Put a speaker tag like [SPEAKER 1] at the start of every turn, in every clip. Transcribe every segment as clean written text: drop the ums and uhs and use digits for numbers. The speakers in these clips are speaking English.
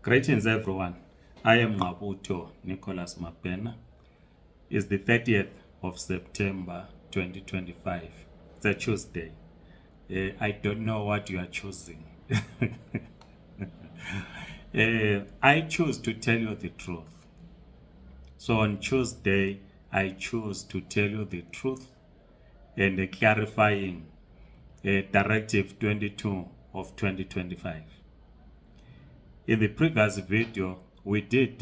[SPEAKER 1] Greetings everyone. I am Mabuto Nicholas Mapena. It's the 30th of September 2025. It's a Tuesday. I don't know what you are choosing. I choose to tell you the truth. So on Tuesday, I choose to tell you the truth and clarifying Directive 22 of 2025. In the previous video, we did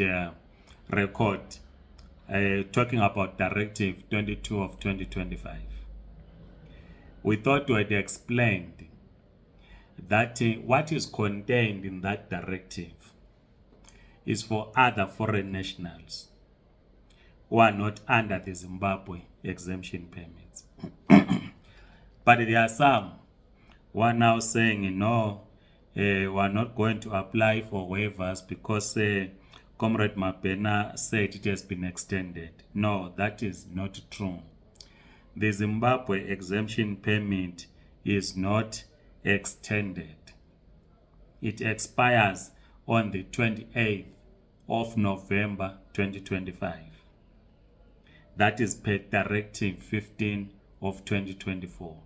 [SPEAKER 1] record talking about Directive 22 of 2025. We thought we had explained that what is contained in that directive is for other foreign nationals who are not under the Zimbabwe exemption permits. But there are some who are now saying, no, we are not going to apply for waivers because Comrade Mapena said it has been extended. No, that is not true. The Zimbabwe exemption permit is not extended. It expires on the 28th of November 2025. That is per Directive 15 of 2024.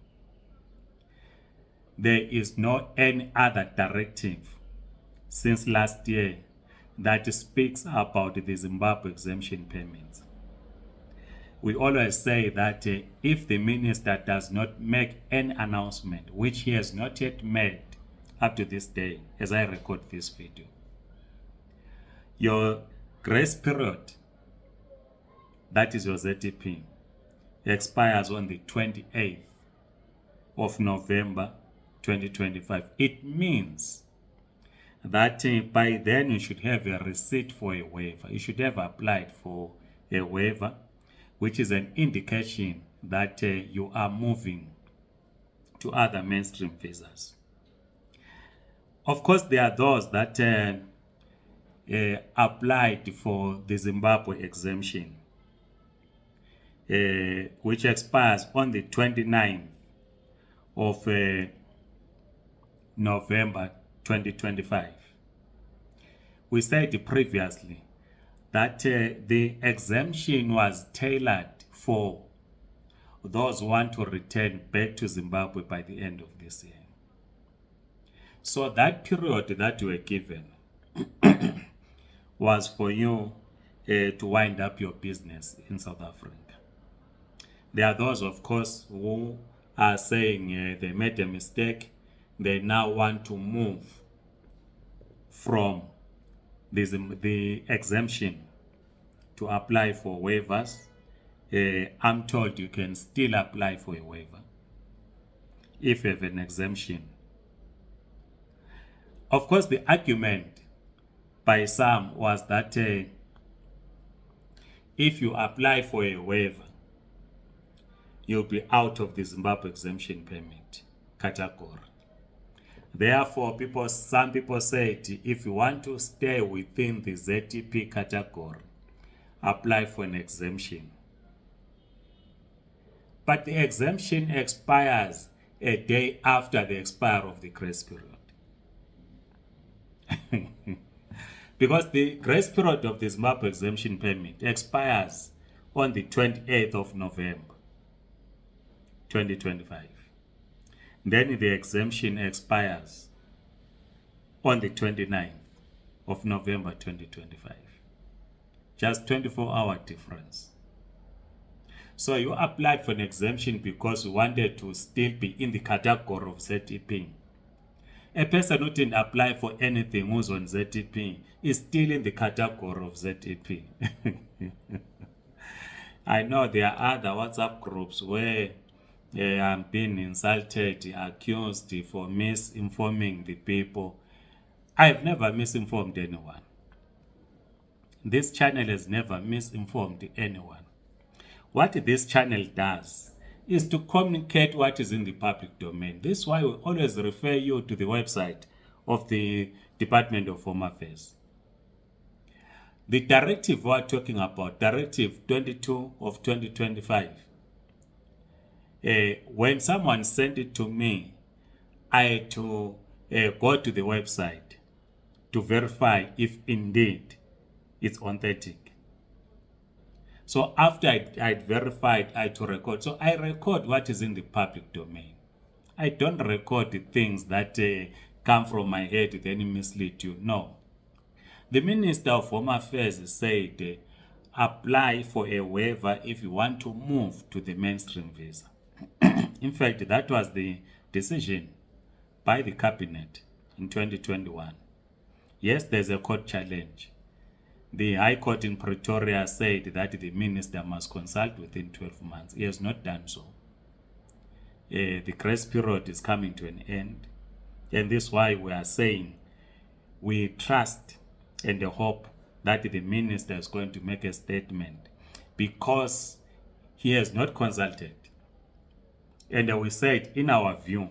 [SPEAKER 1] There is no any other directive since last year that speaks about the Zimbabwe exemption permits. We always say that if the minister does not make an announcement, which he has not yet made up to this day, as I record this video, your grace period, that is your ZTP, expires on the 28th of November 2025. It means that by then you should have a receipt for a waiver. You should have applied for a waiver, which is an indication that you are moving to other mainstream visas. Of course, there are those that applied for the Zimbabwe exemption, which expires on the 29th of November 2025. We said previously that the exemption was tailored for those who want to return back to Zimbabwe by the end of this year. So that period that you were given was for you to wind up your business in South Africa. There are those, of course, who are saying they made a mistake. They now want to move from the exemption to apply for waivers. I'm told you can still apply for a waiver if you have an exemption. Of course, the argument by some was that if you apply for a waiver, you'll be out of the Zimbabwe exemption permit category. Therefore, some people said if you want to stay within the ZTP category, apply for an exemption. But the exemption expires a day after the expiry of the grace period. Because the grace period of the Zimbabwe exemption permit expires on the 28th of November 2025. Then the exemption expires on the 29th of November 2025. Just 24-hour difference. So you applied for an exemption because you wanted to still be in the category of ZTP. A person who didn't apply for anything who's on ZTP is still in the category of ZTP. I know there are other WhatsApp groups where I'm being insulted, accused for misinforming the people. I've never misinformed anyone. This channel has never misinformed anyone. What this channel does is to communicate what is in the public domain. This is why we always refer you to the website of the Department of Home Affairs. The directive we're talking about, Directive 22 of 2025, when someone sent it to me, I had to go to the website to verify if indeed it's authentic. So after I'd verified, I had to record. So I record what is in the public domain. I don't record the things that come from my head then mislead you. No. The Minister of Home Affairs said, apply for a waiver if you want to move to the mainstream visa. In fact, that was the decision by the cabinet in 2021. Yes, there's a court challenge. The High Court in Pretoria said that the minister must consult within 12 months. He has not done so. The grace period is coming to an end. And this is why we are saying we trust and hope that the minister is going to make a statement, because he has not consulted. And we said, in our view,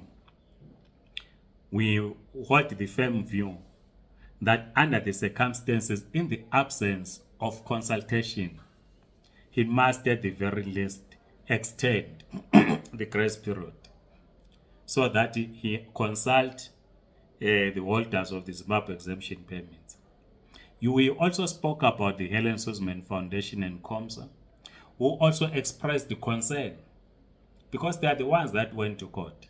[SPEAKER 1] we hold the firm view that under the circumstances, in the absence of consultation, he must at the very least extend the grace period so that he consult the holders of the Zimbabwe exemption permits. We also spoke about the Helen Suzman Foundation and COMSA, who also expressed the concern because they are the ones that went to court.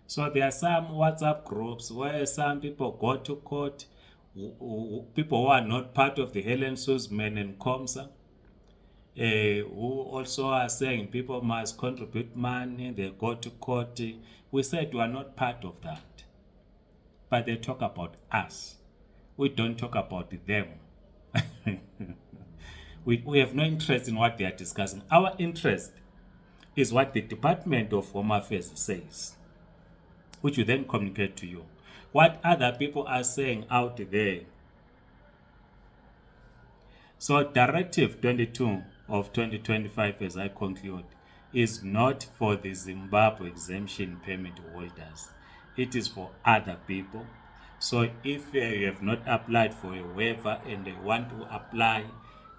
[SPEAKER 1] So there are some WhatsApp groups where some people go to court, people who are not part of the Helen Suzman and COMSA, who also are saying people must contribute money, they go to court. We said we are not part of that. But they talk about us. We don't talk about them. we have no interest in what they are discussing. Our interest is what the Department of Home Affairs says, which we then communicate to you. What other people are saying out there. So Directive 22 of 2025, as I conclude, is not for the Zimbabwe exemption permit holders. It is for other people. So if you have not applied for a waiver and you want to apply,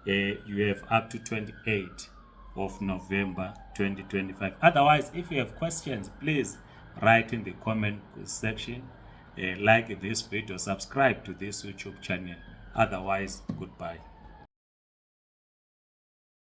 [SPEAKER 1] you have up to 28 of November 2025. Otherwise, if you have questions, please write in the comment section, like this video, subscribe to this YouTube channel. Otherwise, goodbye.